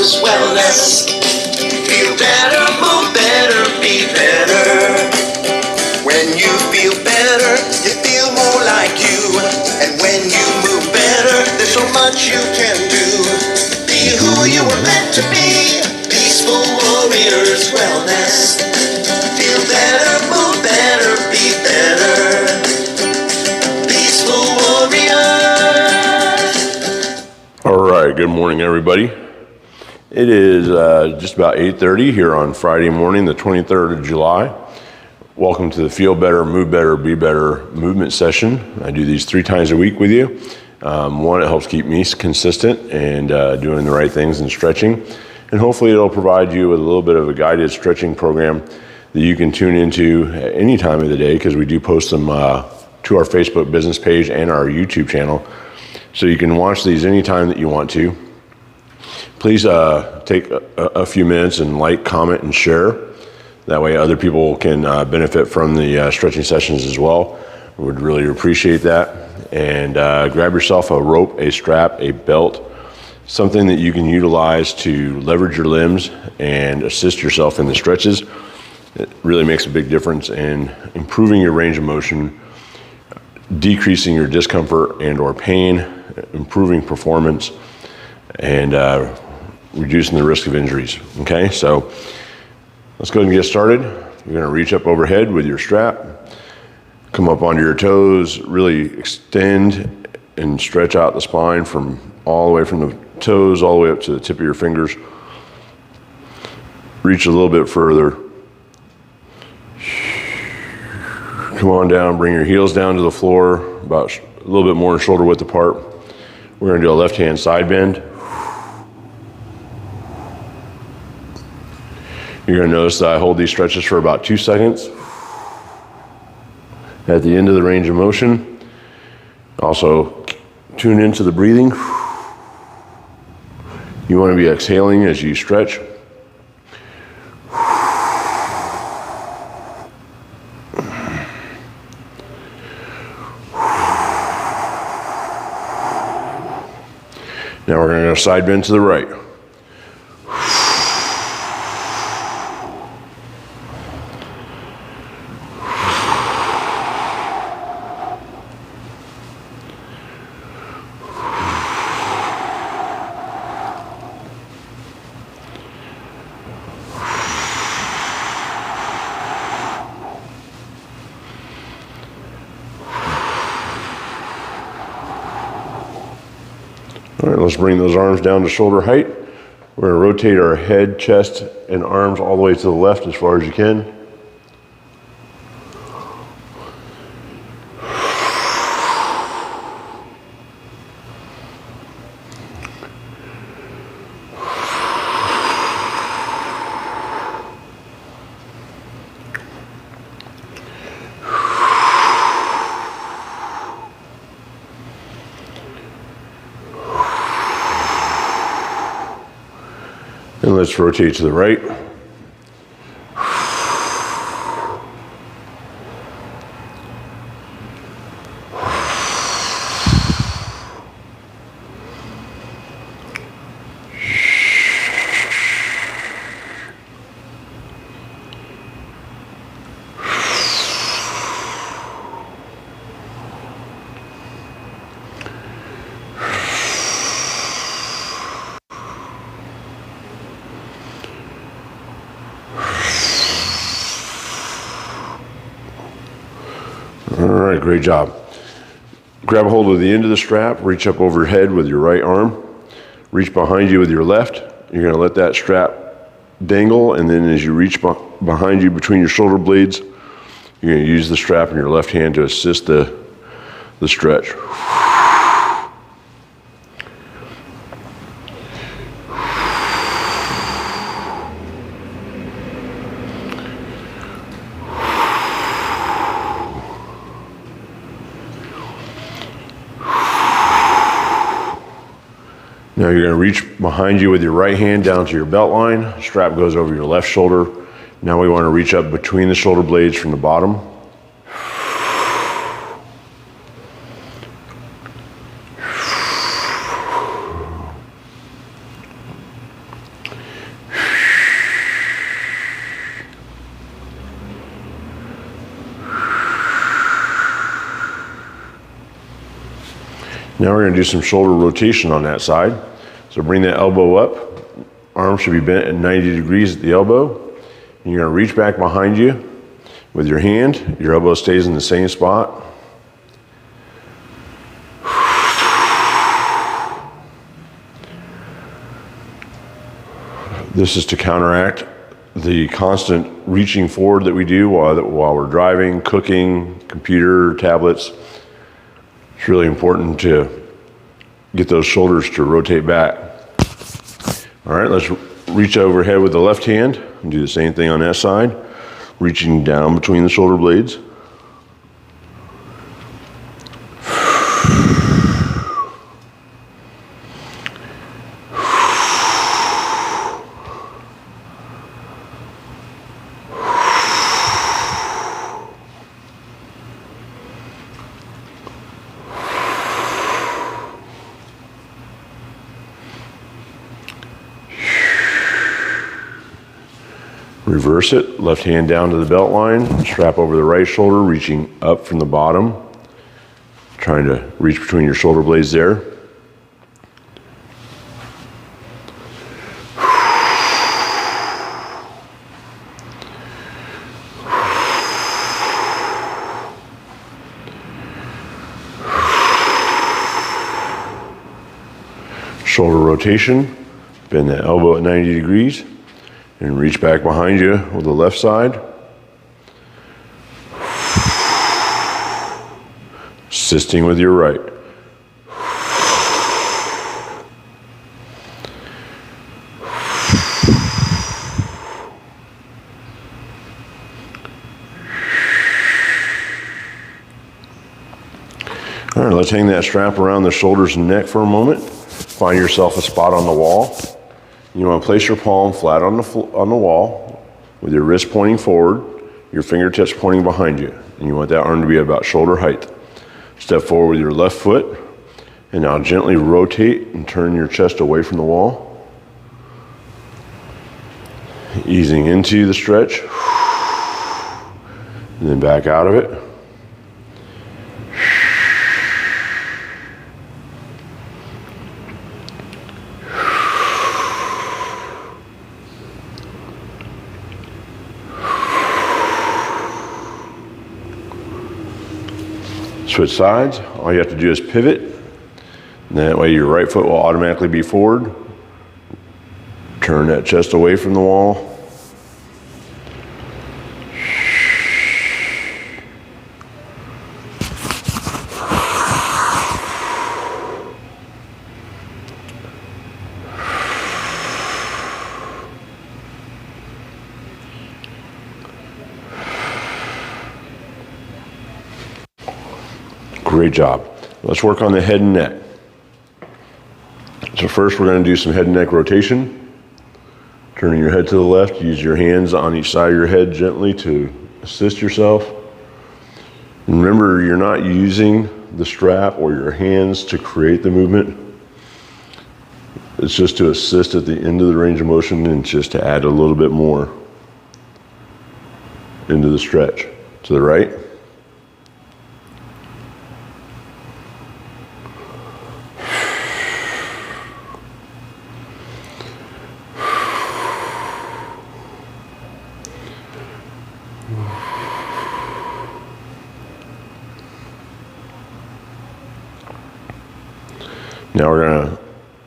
warriors wellness. Feel better, move better, be better. When you feel better, you feel more like you. And when you move better, there's so much you can do. Be who you were meant to be. Peaceful warriors wellness. Feel better, move better, be better. Peaceful warriors. All right, good morning, everybody. It is just about 8:30 here on Friday morning, the 23rd of July. Welcome to the Feel Better, Move Better, Be Better movement session. I do these 3 times a week with you. One, it helps keep me consistent and doing the right things and stretching. And hopefully it'll provide you with a little bit of a guided stretching program that you can tune into at any time of the day, because we do post them to our Facebook business page and our YouTube channel. So you can watch these anytime that you want to. Please take a few minutes and like, comment, and share. That way other people can benefit from the stretching sessions as well. We would really appreciate that. And grab yourself a rope, a strap, a belt, something that you can utilize to leverage your limbs and assist yourself in the stretches. It really makes a big difference in improving your range of motion, decreasing your discomfort and or pain, improving performance, and reducing the risk of injuries. Okay, so let's go ahead and get started. You're going to reach up overhead with your strap, come up onto your toes, really extend and stretch out the spine from all the way from the toes all the way up to the tip of your fingers. Reach a little bit further. Come on down, bring your heels down to the floor, about a little bit more shoulder width apart. We're going to do a left hand side bend. You're going to notice that I hold these stretches for about 2 seconds. At the end of the range of motion, also tune into the breathing. You want to be exhaling as you stretch. Now we're going to go side bend to the right. All right, let's bring those arms down to shoulder height. We're going to rotate our head, chest, and arms all the way to the left as far as you can. And let's rotate to the right. All right, great job. Grab a hold of the end of the strap, reach up overhead with your right arm, reach behind you with your left. You're going to let that strap dangle, and then as you reach behind you between your shoulder blades, you're going to use the strap in your left hand to assist the stretch. Now you're going to reach behind you with your right hand down to your belt line. Strap goes over your left shoulder. Now we want to reach up between the shoulder blades from the bottom. Now we're going to do some shoulder rotation on that side. So bring that elbow up. Arm should be bent at 90 degrees at the elbow. And you're going to reach back behind you with your hand. Your elbow stays in the same spot. This is to counteract the constant reaching forward that we do while we're driving, cooking, computer, tablets. It's really important to get those shoulders to rotate back. All right, let's reach overhead with the left hand and do the same thing on that side, reaching down between the shoulder blades. Reverse it, left hand down to the belt line, strap over the right shoulder, reaching up from the bottom, trying to reach between your shoulder blades there. Shoulder rotation, bend the elbow at 90 degrees. And reach back behind you with the left side. Assisting with your right. All right, let's hang that strap around the shoulders and neck for a moment. Find yourself a spot on the wall. You want to place your palm flat on the wall with your wrist pointing forward, your fingertips pointing behind you. And you want that arm to be about shoulder height. Step forward with your left foot, and now gently rotate and turn your chest away from the wall. Easing into the stretch, and then back out of it. Switch sides. All you have to do is pivot. And that way your right foot will automatically be forward. Turn that chest away from the wall. Great job. Let's work on the head and neck. So first we're going to do some head and neck rotation. Turning your head to the left, use your hands on each side of your head gently to assist yourself. And remember, you're not using the strap or your hands to create the movement. It's just to assist at the end of the range of motion and just to add a little bit more into the stretch. To the right. Now we're going to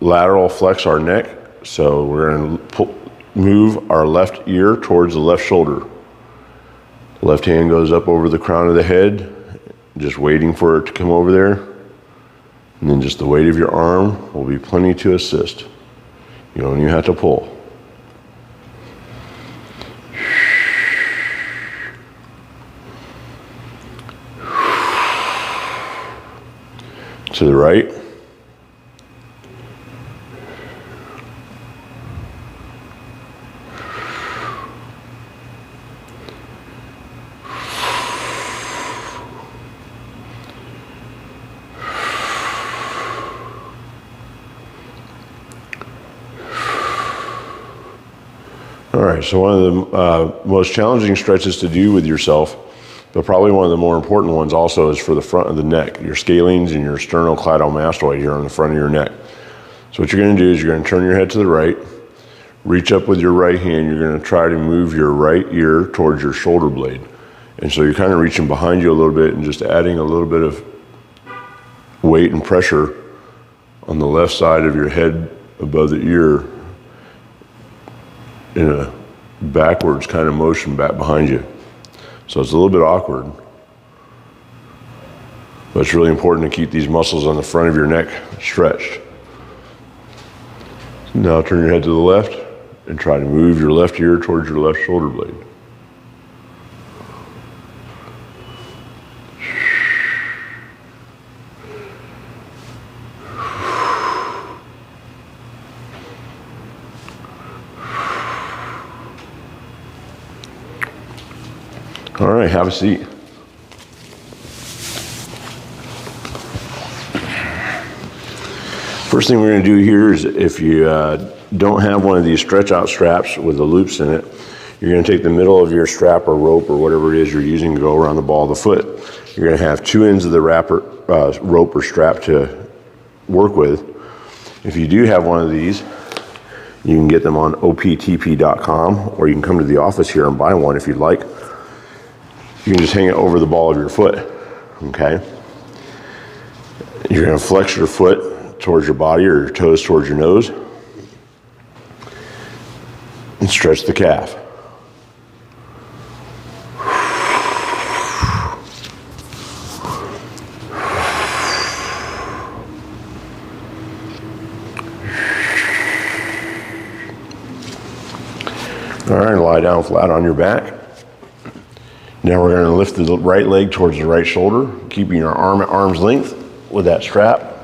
lateral flex our neck. So we're going to move our left ear towards the left shoulder. Left hand goes up over the crown of the head, just waiting for it to come over there. And then just the weight of your arm will be plenty to assist. You don't even have to pull. To the right. All right, so one of the most challenging stretches to do with yourself But probably one of the more important ones also is for the front of the neck, your scalenes and your sternocleidomastoid here on the front of your neck. So what you're going to do is you're going to turn your head to the right, reach up with your right hand, you're going to try to move your right ear towards your shoulder blade. And so you're kind of reaching behind you a little bit and just adding a little bit of weight and pressure on the left side of your head above the ear in a backwards kind of motion back behind you. So it's a little bit awkward, but it's really important to keep these muscles on the front of your neck stretched. Now turn your head to the left and try to move your left ear towards your left shoulder blade. All right, have a seat. First thing we're going to do here is, if you don't have one of these stretch out straps with the loops in it, you're going to take the middle of your strap or rope or whatever it is you're using to go around the ball of the foot. You're going to have two ends of the rope or strap to work with. If you do have one of these, you can get them on optp.com, or you can come to the office here and buy one if you'd like. You can just hang it over the ball of your foot, okay? You're going to flex your foot towards your body, or your toes towards your nose, and stretch the calf. All right, lie down flat on your back. Now we're going to lift the right leg towards the right shoulder, keeping your arm at arm's length with that strap.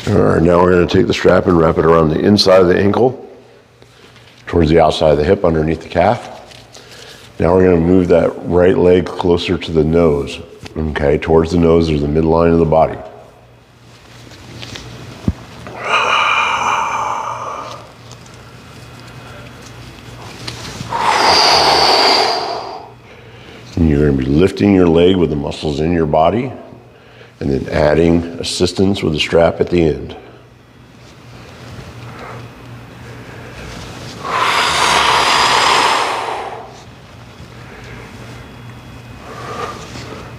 All right, now we're going to take the strap and wrap it around the inside of the ankle, towards the outside of the hip, underneath the calf. Now we're going to move that right leg closer to the nose, okay, towards the nose or the midline of the body. And you're going to be lifting your leg with the muscles in your body, and then adding assistance with the strap at the end.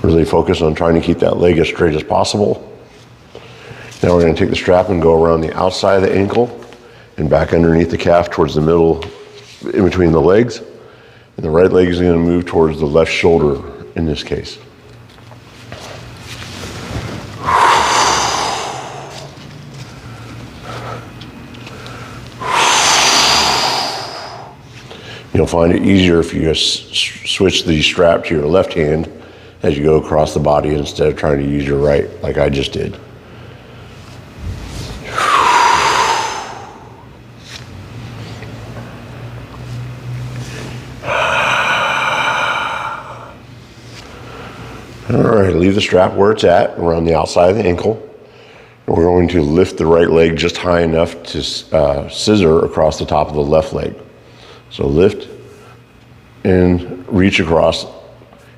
Really focus on trying to keep that leg as straight as possible. Now we're going to take the strap and go around the outside of the ankle and back underneath the calf towards the middle, in between the legs. And the right leg is going to move towards the left shoulder in this case. You'll find it easier if you just switch the strap to your left hand as you go across the body instead of trying to use your right, like I just did. All right, leave the strap where it's at, around the outside of the ankle. And we're going to lift the right leg just high enough to scissor across the top of the left leg. So lift and reach across.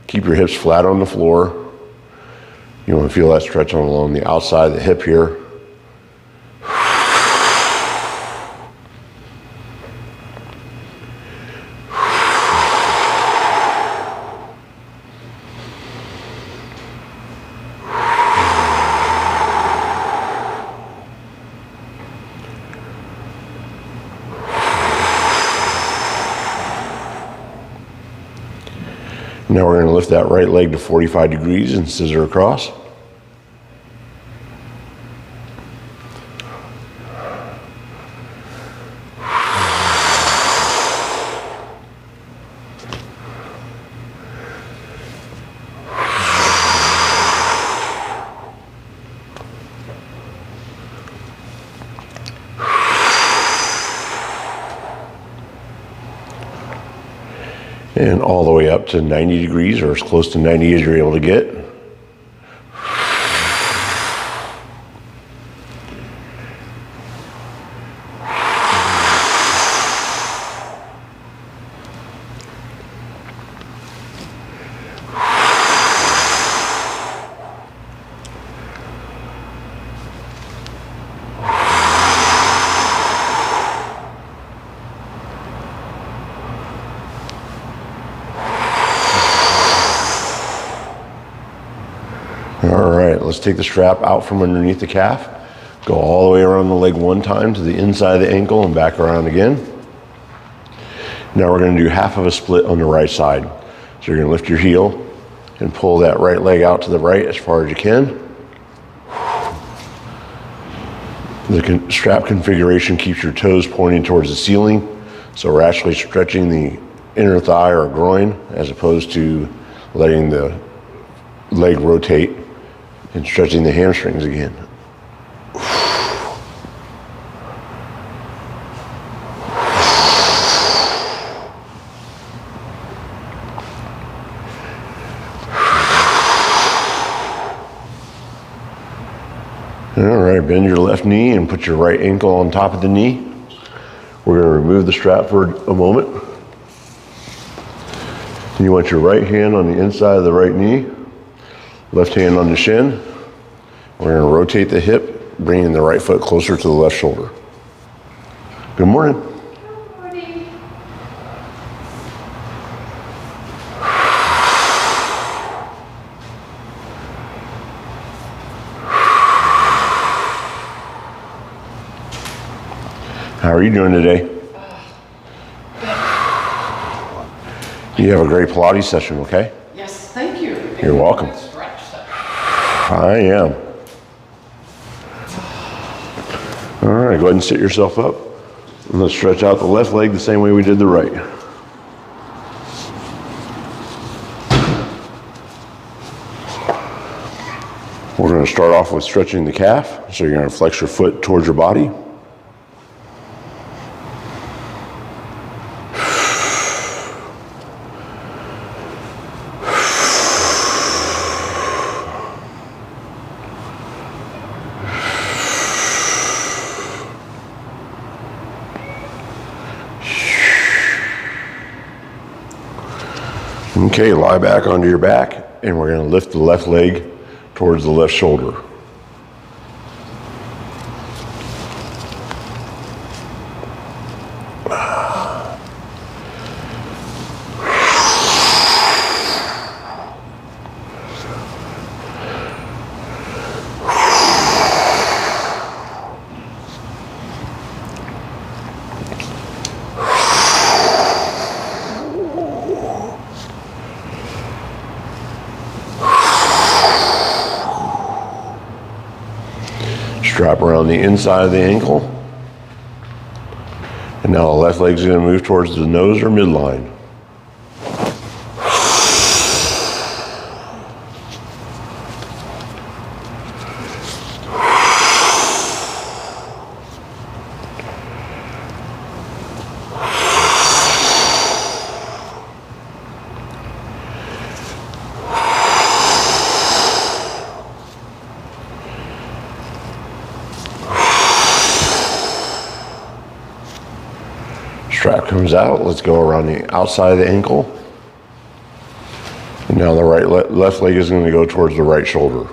Keep your hips flat on the floor. You want to feel that stretch on along the outside of the hip here. Now we're going to lift that right leg to 45 degrees and scissor across. And all the way up to 90 degrees, or as close to 90 as you're able to get. All right, let's take the strap out from underneath the calf, go all the way around the leg one time to the inside of the ankle and back around again. Now we're going to do half of a split on the right side. So you're going to lift your heel and pull that right leg out to the right as far as you can. The strap configuration keeps your toes pointing towards the ceiling, so we're actually stretching the inner thigh or groin as opposed to letting the leg rotate and stretching the hamstrings again. All right, bend your left knee and put your right ankle on top of the knee. We're going to remove the strap for a moment. You want your right hand on the inside of the right knee, left hand on the shin. We're going to rotate the hip, bringing the right foot closer to the left shoulder. Good morning. Good morning. How are you doing today? You have a great Pilates session, okay? Yes, thank you. You're welcome. Stretch session. I am. All right, go ahead and sit yourself up. And let's stretch out the left leg the same way we did the right. We're going to start off with stretching the calf. So you're going to flex your foot towards your body. Okay, lie back onto your back, and we're going to lift the left leg towards the left shoulder. Strap around the inside of the ankle. And now the left leg's going to move towards the nose or midline. Strap comes out. Let's go around the outside of the ankle. And now the left leg is going to go towards the right shoulder.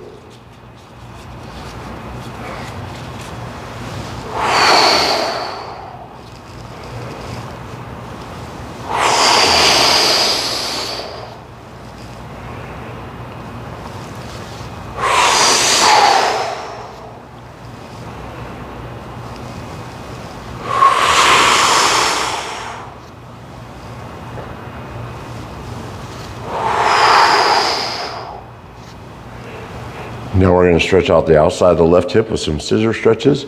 Now we're going to stretch out the outside of the left hip with some scissor stretches.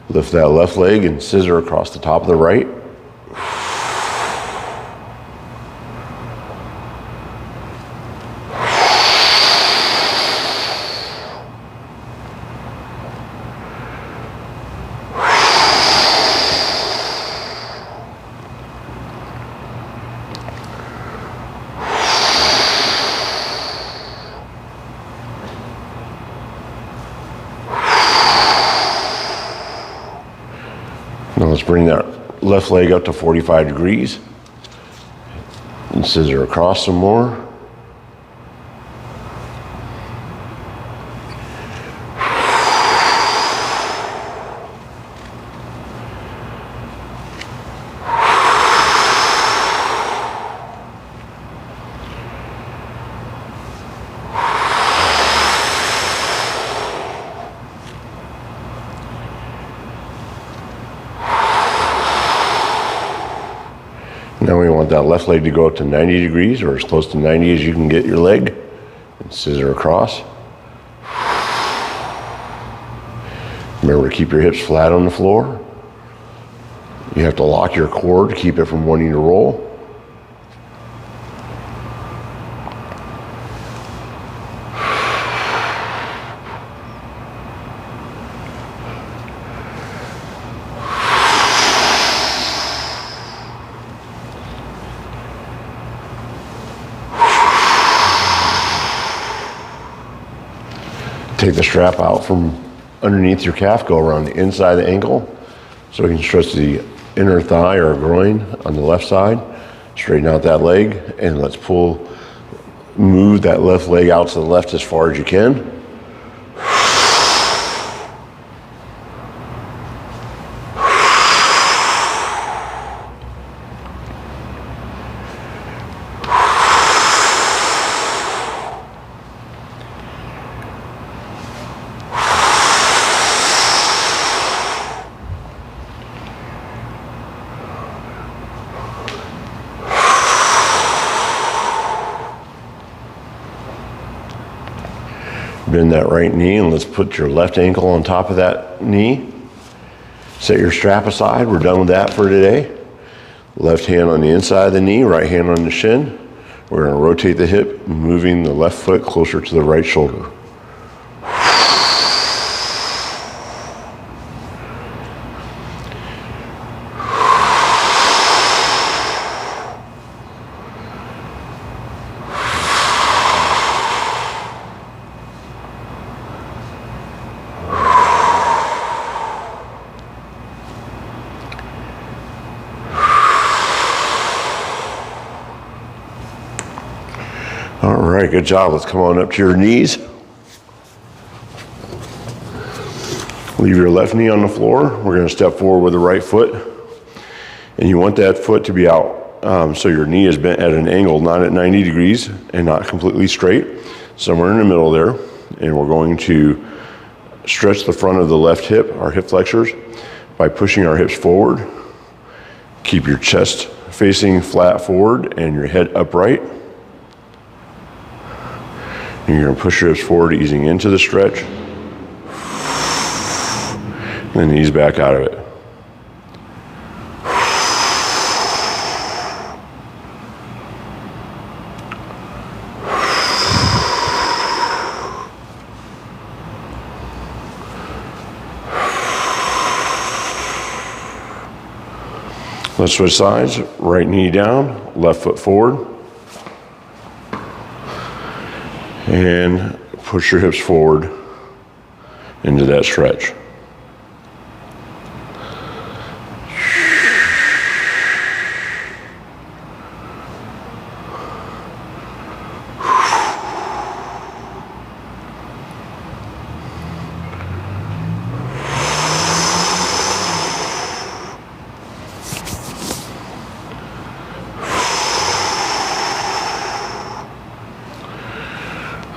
Lift that left leg and scissor across the top of the right. let's bring that left leg up to 45 degrees. And scissor across some more. Now we want that left leg to go up to 90 degrees, or as close to 90 as you can get your leg. And scissor across. Remember to keep your hips flat on the floor. You have to lock your core to keep it from wanting to roll. Take the strap out from underneath your calf, go around the inside of the ankle so we can stretch the inner thigh or groin on the left side. Straighten out that leg, and let's move that left leg out to the left as far as you can. Bend that right knee, and let's put your left ankle on top of that knee. Set your strap aside. We're done with that for today. Left hand on the inside of the knee, right hand on the shin. We're going to rotate the hip, moving the left foot closer to the right shoulder. All right, good job. Let's come on up to your knees. Leave your left knee on the floor. We're going to step forward with the right foot. And you want that foot to be out so your knee is bent at an angle, not at 90 degrees and not completely straight, somewhere in the middle there. And we're going to stretch the front of the left hip, our hip flexors, by pushing our hips forward. Keep your chest facing flat forward and your head upright. And you're going to push your hips forward, easing into the stretch. And then ease back out of it. Let's switch sides. Right knee down, left foot forward. And push your hips forward into that stretch.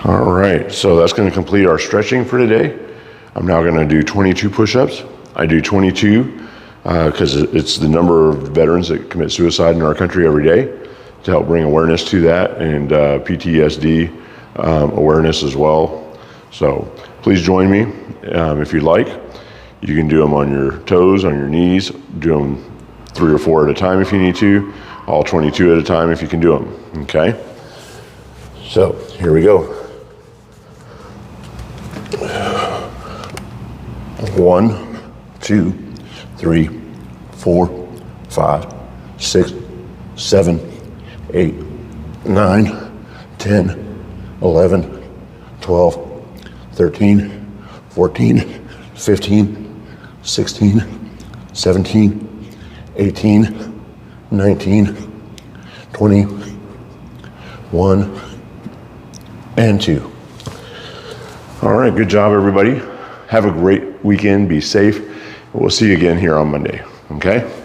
All right, so that's going to complete our stretching for today. I'm now going to do 22 push-ups. I do 22 because it's the number of veterans that commit suicide in our country every day, to help bring awareness to that, and PTSD awareness as well. So please join me if you'd like. You can do them on your toes, on your knees, do them 3 or 4 at a time if you need to, all 22 at a time if you can do them, okay? So here we go. 1, 2, 3, 4, 5, 6, 7, 8, 9, 10, 11, 12, 13, 14, 15, 16, 17, 18, 19, 20, 1, and 2. All right, good job, everybody. Have a great weekend. Be safe. We'll see you again here on Monday, okay?